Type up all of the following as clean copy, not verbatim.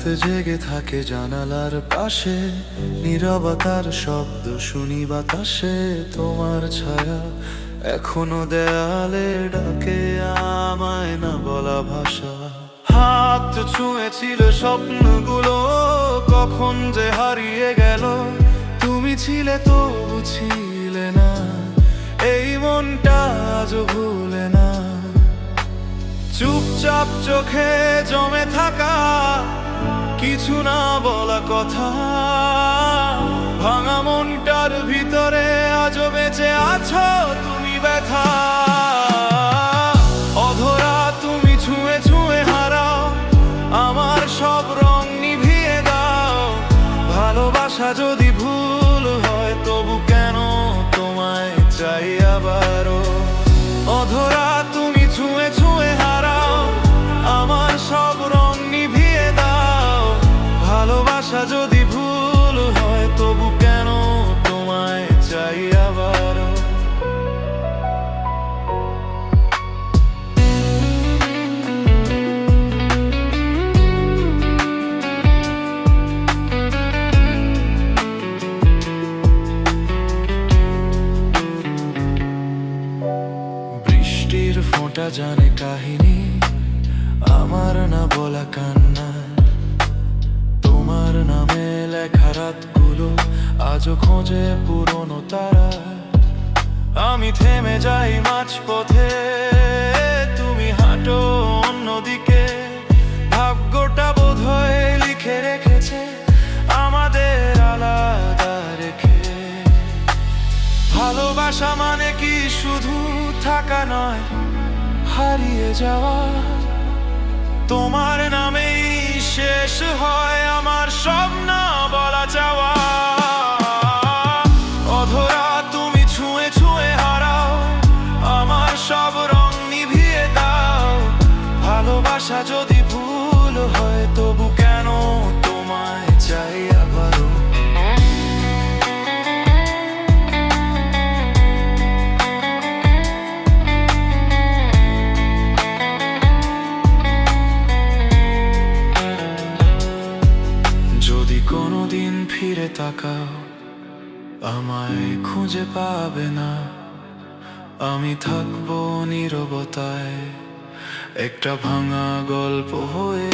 রাত জেগে থাকে জানালার পাশে, নীরবতার শব্দ শুনি বাতাসে। তোমার ছায়া এখনো দেয়ালে ডাকে আমায়, না বলা ভাষা। হাত ছুঁয়েছিল স্বপ্নগুলো, কখন যে হারিয়ে গেল। তুমি ছিলে তবু ছিলে না, এই মনটা আজও ভুলে না। চুপচাপ চোখে জমে থাকা কিছু না বলা কথা, ভাঙা মনটার ভিতরে আজও বেঁচে আছো তুমি ব্যথা। অধরা তুমি ছুঁয়ে ছুঁয়ে হারাও, আমার সব রং নিভিয়ে দাও। ভালোবাসা যদি ভুল হয় তবু কেন তোমায় চাই আবারও। অধরা তুমি ছুঁয়ে ছুঁয়ে হারাও, আমার সব রং নিভিয়ে দাও। ভালোবাসা যদি ভুল হয় তবু কেন তোমায় চাই আবারও। বৃষ্টির ফোঁটা জানে কাহিনী আমার না বলা কান্না। তোমার নামে লেখা রাতগুলো আজও খোঁজে পুরনো তারা। আমি থেমে যাই মাঝপথে, তুমি হাঁটো অন্যদিকে। ভাগ্যটা বোধহয় লিখে রেখেছে আমাদের আলাদা রেখে। ভালোবাসা মানে কি শুধু থাকা নয়, হারিয়ে যাওয়া। তোমার নামেই শেষ হয় আমার সব না বলা চাওয়া। অধরা তুমি ছুঁয়ে ছুঁয়ে হারাও, আমার সব রং নিভিয়ে দাও। ভালোবাসা যদি ভুল হয় তবু কেন তোমায় চাই আবারও। যদি কোনোদিন ফিরে তাকাও আমায় খুঁজে পাবে না, আমি থাকবো নীরবতায় একটা ভাঙা গল্প হয়ে।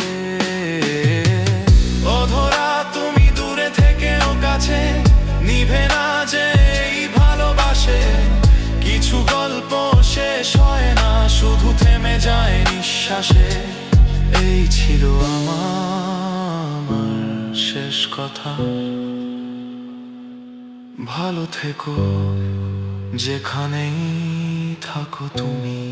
অধরা তুমি দূরে থেকেও কাছে, নিভে না যে এই ভালোবাসে। কিছু গল্প শেষ হয় না, শুধু থেমে যায় নিঃশ্বাসে। এই ছিল আমার শেষ কথা। ভালো থেকো যেখানেই থাকো তুমি।